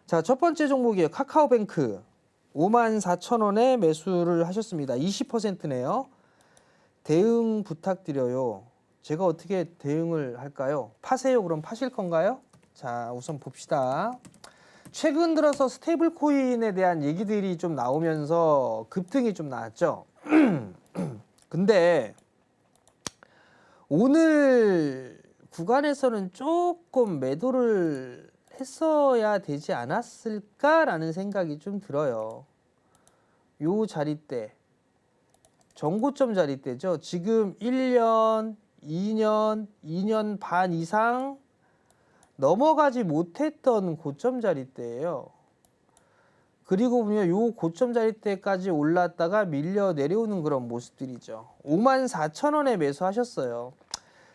자, 첫 번째 종목이에요. 카카오뱅크 54,000원에 매수를 하셨습니다. 20%네요. 대응 부탁드려요. 제가 어떻게 대응을 할까요? 파세요. 그럼 파실 건가요? 자, 우선 봅시다. 최근 들어서 스테이블 코인에 대한 얘기들이 좀 나오면서 급등이 좀 나왔죠. 근데 오늘 구간에서는 조금 매도를 했어야 되지 않았을까라는 생각이 좀 들어요. 요 자리대, 정고점 자리대죠. 지금 1년, 2년, 2년 반 이상 넘어가지 못했던 고점 자리대예요. 그리고 보면 요 고점 자리대까지 올랐다가 밀려 내려오는 그런 모습들이죠. 54,000원에 매수하셨어요.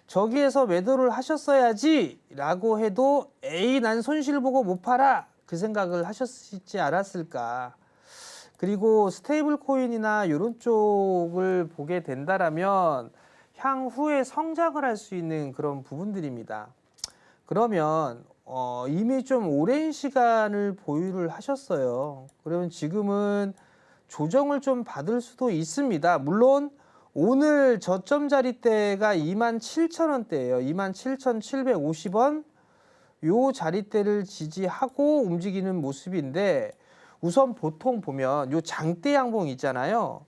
저기에서 매도를 하셨어야지 라고 해도 에이 난 손실 보고 못 팔아 그 생각을 하셨지 않았을까. 그리고 스테이블 코인이나 이런 쪽을 보게 된다라면 향후에 성장을 할 수 있는 그런 부분들입니다. 그러면 이미 좀 오랜 시간을 보유를 하셨어요. 그러면 지금은 조정을 좀 받을 수도 있습니다. 물론 오늘 저점 자리대가 27,000원대예요. 27,750원 요 자리대를 지지하고 움직이는 모습인데 우선 보통 보면 요 장대 양봉 있잖아요.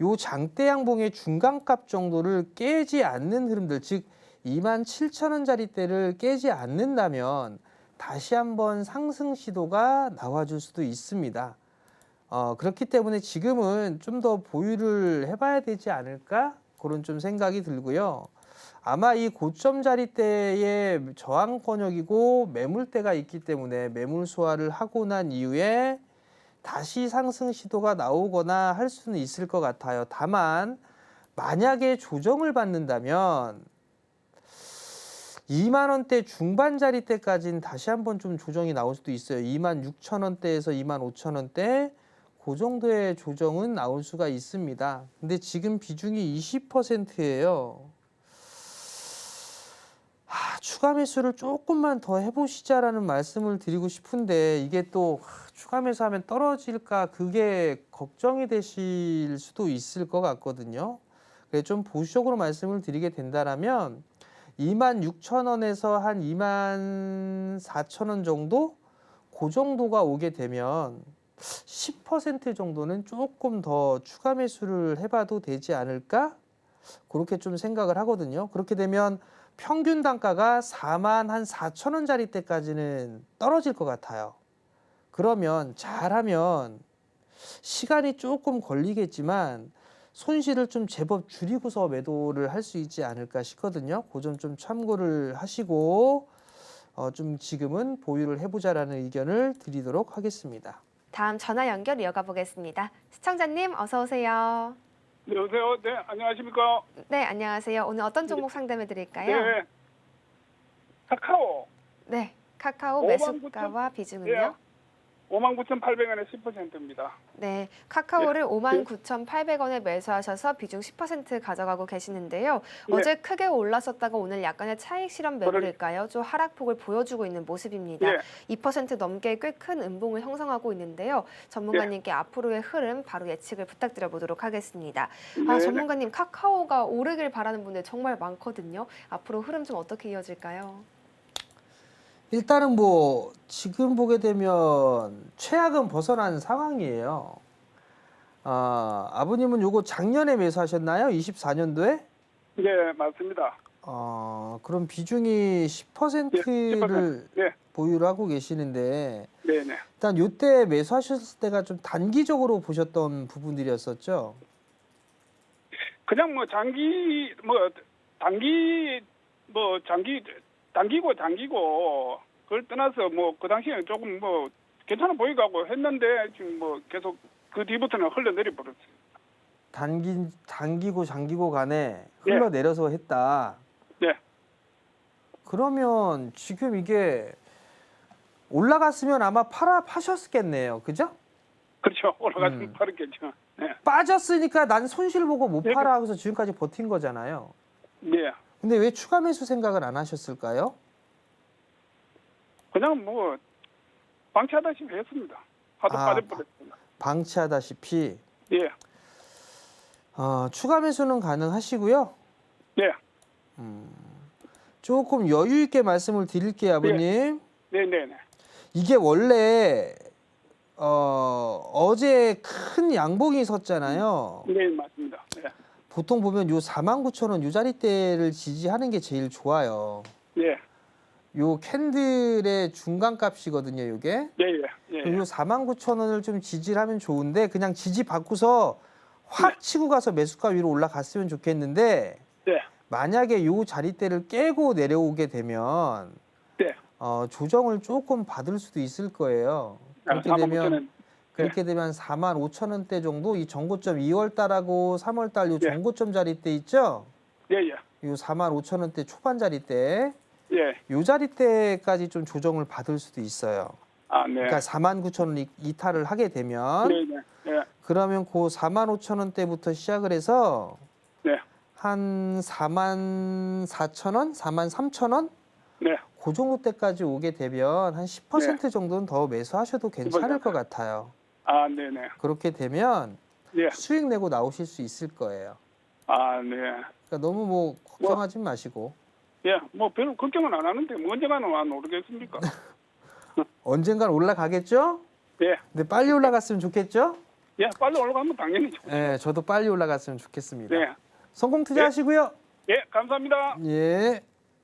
요 장대 양봉의 중간값 정도를 깨지 않는 흐름들, 즉 27,000원 자리대를 깨지 않는다면 다시 한번 상승 시도가 나와줄 수도 있습니다. 그렇기 때문에 지금은 좀 더 보유를 해봐야 되지 않을까? 그런 좀 생각이 들고요. 아마 이 고점 자리대의 저항권역이고 매물대가 있기 때문에 매물 소화를 하고 난 이후에 다시 상승 시도가 나오거나 할 수는 있을 것 같아요. 다만 만약에 조정을 받는다면 2만 원대 중반 자리대까지는 다시 한번 좀 조정이 나올 수도 있어요. 26,000원대에서 25,000원대 그 정도의 조정은 나올 수가 있습니다. 근데 지금 비중이 20%예요. 추가 매수를 조금만 더 해보시자라는 말씀을 드리고 싶은데 이게 또 추가 매수하면 떨어질까 그게 걱정이 되실 수도 있을 것 같거든요. 그래서 좀 보수적으로 말씀을 드리게 된다면 26,000원에서 한 24,000원 정도? 그 정도가 오게 되면 10% 정도는 조금 더 추가 매수를 해봐도 되지 않을까? 그렇게 좀 생각을 하거든요. 그렇게 되면 평균 단가가 44,000원 자리 때까지는 떨어질 것 같아요. 그러면 잘하면 시간이 조금 걸리겠지만 손실을 좀 제법 줄이고서 매도를 할 수 있지 않을까 싶거든요. 그 점 좀 참고를 하시고 좀 지금은 보유를 해보자라는 의견을 드리도록 하겠습니다. 다음 전화 연결 이어가 보겠습니다. 시청자님 어서 오세요. 네, 여보세요. 네, 안녕하십니까. 네, 안녕하세요. 오늘 어떤 종목 상담해 드릴까요? 네, 카카오 네, 카카오 59,000 매수가와 비중은요? 59,800원에 10%입니다. 네, 카카오를 네. 59,800원에 매수하셔서 비중 10% 가져가고 계시는데요. 네. 어제 크게 올랐었다가 오늘 약간의 차익 실현 매물일까요? 좀 하락폭을 보여주고 있는 모습입니다. 네. 2% 넘게 꽤 큰 음봉을 형성하고 있는데요. 전문가님께 앞으로의 흐름 바로 예측을 부탁드려 보도록 하겠습니다. 네. 전문가님, 카카오가 오르길 바라는 분들 정말 많거든요. 앞으로 흐름 좀 어떻게 이어질까요? 일단은 뭐 지금 보게 되면 최악은 벗어난 상황이에요. 아버님은 요거 작년에 매수하셨나요? 24년도에? 네, 맞습니다. 그럼 비중이 10%를 네. 보유를 하고 계시는데 네, 네. 일단 요때 매수하셨을 때가 좀 단기적으로 보셨던 부분들이었었죠? 그냥 뭐 단기고 그걸 떠나서 뭐 그 당시에는 조금 뭐 괜찮아 보이고 했는데 지금 뭐 계속 그 뒤부터는 흘러내려 버렸어요. 단기고 장기고 간에 흘러내려서 했다. 네. 그러면 지금 이게 올라갔으면 아마 파셨겠네요. 그죠? 그렇죠. 올라갔으면 빠르겠죠. 네. 빠졌으니까 난 손실 보고 못 팔아 하고서 지금까지 버틴 거잖아요. 네. 근데 왜 추가 매수 생각을 안 하셨을까요? 그냥 뭐 방치하다시피 했습니다. 하도 아, 빠져버렸습니다. 방치하다시피 예, 추가 매수는 가능하시고요. 예, 조금 여유 있게 말씀을 드릴게요, 아버님. 네, 네, 네. 이게 원래 어제 큰 양봉이 섰잖아요. 네, 맞습니다. 네, 보통 보면 요 49,000원 요 자리대를 지지하는 게 제일 좋아요. 예, 요 캔들의 중간 값이거든요, 요게. 예, 예, 예. 요 49,000원을 좀 지지를 하면 좋은데 그냥 지지 받고서 확 네. 치고 가서 매수가 위로 올라갔으면 좋겠는데 네, 만약에 요 자리대를 깨고 내려오게 되면 네. 조정을 조금 받을 수도 있을 거예요. 그렇게 되면 45,000원대 정도 이 정고점 2월 달하고 3월 달 요 네. 정고점 자리대 있죠? 예, 예, 요 45,000원대 초반 자리대 예. 요 자리대까지 좀 조정을 받을 수도 있어요. 아, 네. 그러니까 49,000원 이탈을 하게 되면 네, 네, 예, 그러면 그 45,000원대부터 시작을 해서 네, 한 44,000원, 43,000원 네. 그 정도 때까지 오게 되면 한 10% 정도는 더 매수하셔도 괜찮을 것 같아요. 아, 네, 네. 그렇게 되면 예, 수익 내고 나오실 수 있을 거예요. 아, 네. 그러니까 너무 뭐 걱정하지 마시고 예, 뭐 별로 걱정은 안 하는데 뭐 언제가는 안 오르겠습니까? 언젠간 올라가겠죠? 예, 근데 빨리 올라갔으면 좋겠죠? 예, 빨리 올라가면 당연히 좋죠. 네, 저도 빨리 올라갔으면 좋겠습니다. 네, 성공 투자하시고요. 예, 감사합니다. 예.